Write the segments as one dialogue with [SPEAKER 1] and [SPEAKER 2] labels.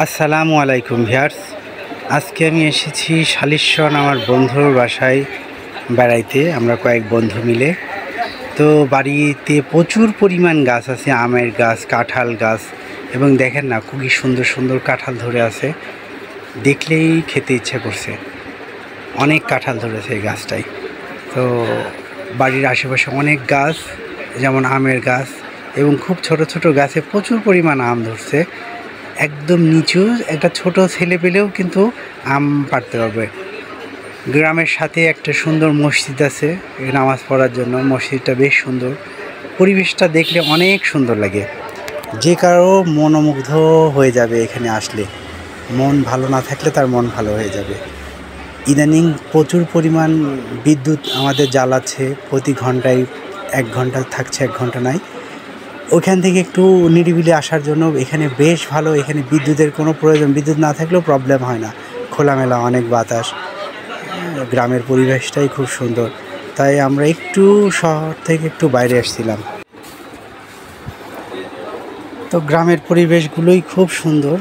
[SPEAKER 1] আসসালামু আলাইকুম ভিউয়ার্স। আজকে আমি এসেছি শালিশন আমার বন্ধুর বাসায় বেড়াইতে। আমরা কয়েক বন্ধু মিলে। তো বাড়িতে প্রচুর পরিমাণ গাছ আছে, আমের গাছ, কাঁঠাল গাছ, এবং দেখেন না খুবই সুন্দর সুন্দর কাঁঠাল ধরে আছে, দেখলেই খেতে ইচ্ছা করছে। অনেক কাঁঠাল ধরেছে এই গাছটায়। তো বাড়ির আশেপাশে অনেক গাছ, যেমন আমের গাছ, এবং খুব ছোট ছোট গাছে প্রচুর পরিমাণ আম ধরছে। একদম নিচু একটা ছোট ছেলে পেলেও কিন্তু আম পাড়তে পারবে। গ্রামের সাথে একটা সুন্দর মসজিদ আছে নামাজ পড়ার জন্য। মসজিদটা বেশ সুন্দর, পরিবেশটা দেখলে অনেক সুন্দর লাগে। যে কারো মনোমুগ্ধ হয়ে যাবে এখানে আসলে। মন ভালো না থাকলে তার মন ভালো হয়ে যাবে। ইদানিং প্রচুর পরিমাণ বিদ্যুৎ আমাদের জ্বালাচ্ছে, প্রতি ঘন্টায় 1 ঘন্টা থাকছে, 1 ঘন্টা নাই। ওইখান থেকে একটু নিরিবিলি আসার জন্য এখানে বেশ ভালো। এখানে বিদ্যুতের কোনো প্রয়োজন, বিদ্যুৎ না থাকলেও প্রবলেম হয় না। খোলামেলা অনেক বাতাস, গ্রামের পরিবেশটাই খুব সুন্দর। তাই আমরা একটু শহর থেকে একটু বাইরে আসছিলাম। তো গ্রামের পরিবেশগুলোই খুব সুন্দর।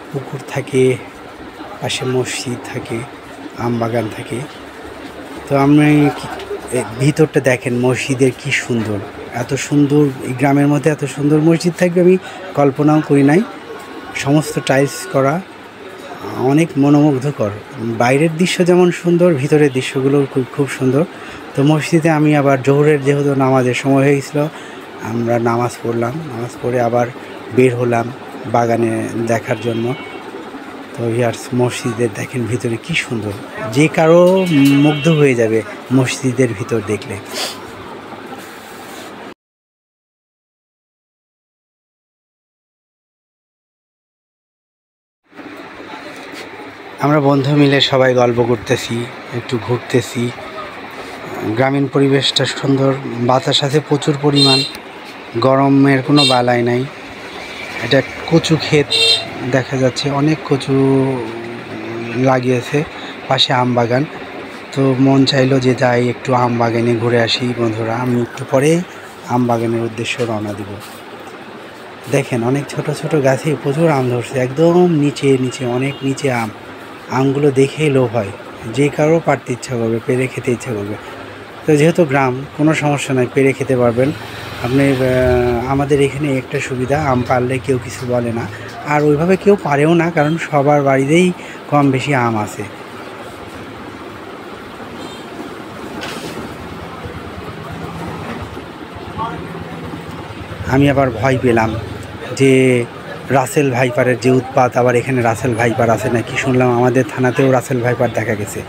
[SPEAKER 1] পুকুর থাকে, পাশে মসজিদ থাকে, আম বাগান থাকে। তো আমি ভিতরটা দেখেন মসজিদের কি সুন্দর, এত সুন্দর। এই গ্রামের মধ্যে এত সুন্দর মসজিদ থাকবে আমি কল্পনাও করি নাই। সমস্ত টাইলস করা, অনেক মনোমুগ্ধকর। বাইরের দৃশ্য যেমন সুন্দর, ভিতরের দৃশ্যগুলো খুব সুন্দর। তো মসজিদে আমি আবার জোহরের যেহেতু নামাজের সময় হয়ে গেছিলো, আমরা নামাজ পড়লাম। নামাজ পড়ে আবার বের হলাম বাগানে দেখার জন্য। তো ভিউয়ার্স, মসজিদের দেখেন ভিতরে কি সুন্দর, যে কারো মুগ্ধ হয়ে যাবে মসজিদের ভিতর দেখলে। আমরা বন্ধু মিলে সবাই গল্প করতেছি, একটু ঘুরতেছি। গ্রামীণ পরিবেশটা সুন্দর, বাতাস আছে প্রচুর পরিমাণ, গরমের কোনো বালাই নাই। এটা কচু ক্ষেত দেখা যাচ্ছে, অনেক কচু লাগিয়েছে, পাশে আম বাগান। তো মন চাইলো যে যাই একটু আম বাগানে ঘুরে আসি বন্ধুরা। আমি একটু পরে আম বাগানের উদ্দেশ্যে রওনা দিব। দেখেন অনেক ছোট ছোট গাছে প্রচুর আম ধরছে, একদম নিচে নিচে, অনেক নিচে আম। আমগুলো দেখেই লোভ হয়, যে কারো পারতে ইচ্ছা করবে, পেরে খেতে ইচ্ছা করবে। তো যেহেতু গ্রাম, কোনো সমস্যা নাই, পেরে খেতে পারবেন আপনি। আমাদের এখানে একটা সুবিধা, আম পারলে কেউ কিছু বলে না, আর ওইভাবে কেউ পারেও না, কারণ সবার বাড়িতেই কম বেশি আম আছে। আমি আবার ভয় পেলাম যে রাসেল ভাইপারের যে উৎপাত, আবার এখানে রাসেল ভাইপার আছে নাকি, শুনলাম আমাদের থানাতেও রাসেল ভাইপার দেখা গেছে।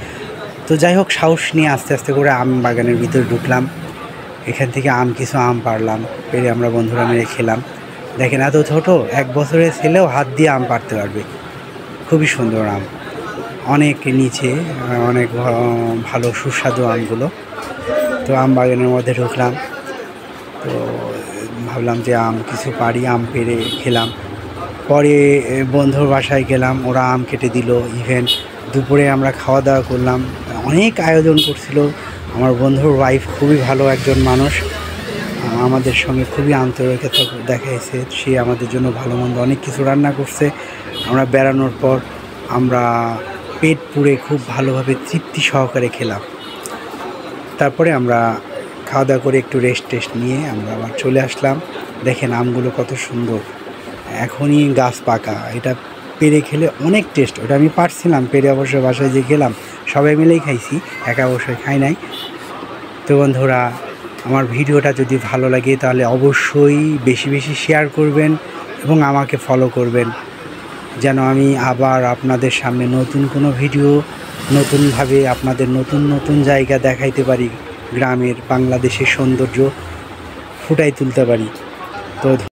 [SPEAKER 1] তো যাই হোক, সাহস নিয়ে আস্তে আস্তে করে আম বাগানের ভিতরে ঢুকলাম। এখান থেকে কিছু আম পারলাম, পেরে আমরা বন্ধুরা মিলে খেলাম। দেখেন এত ছোট, 1 বছরের ছেলেও হাত দিয়ে আম পাড়তে পারবে। খুবই সুন্দর আম, অনেক নিচে, অনেক ভালো সুস্বাদু আমগুলো। তো আম বাগানের মধ্যে ঢুকলাম। তো ভাবলাম যে কিছু পারি, আম পেড়ে খেলাম। পরে বন্ধুর বাসায় গেলাম, ওরা আম কেটে দিল। ইভেন দুপুরে আমরা খাওয়া দাওয়া করলাম, অনেক আয়োজন করছিল। আমার বন্ধুর ওয়াইফ খুবই ভালো একজন মানুষ, আমাদের সঙ্গে খুবই আন্তরিকতা দেখাইছে। সে আমাদের জন্য ভালো মন্দ অনেক কিছু রান্না করছে। আমরা বেড়ানোর পর আমরা পেট পুড়ে খুব ভালোভাবে তৃপ্তি সহকারে খেলাম। তারপরে আমরা খাওয়া দাওয়া করে একটু রেস্ট নিয়ে আমরা আবার চলে আসলাম। দেখেন আমগুলো কত সুন্দর, এখনই গাছ পাকা। এটা পেরে খেলে অনেক টেস্ট। ওটা আমি পারছিলাম পেরে, অবশ্যই বাসায় যে খেলাম সবাই মিলেই খাইছি, একা অবশ্যই খাই নাই। তো বন্ধুরা, আমার ভিডিওটা যদি ভালো লাগে তাহলে অবশ্যই বেশি বেশি শেয়ার করবেন এবং আমাকে ফলো করবেন, যেন আমি আবার আপনাদের সামনে নতুন কোনো ভিডিও, নতুনভাবে আপনাদের নতুন নতুন জায়গা দেখাইতে পারি, গ্রামের বাংলাদেশের সৌন্দর্য ফুটাই তুলতে পারি। তো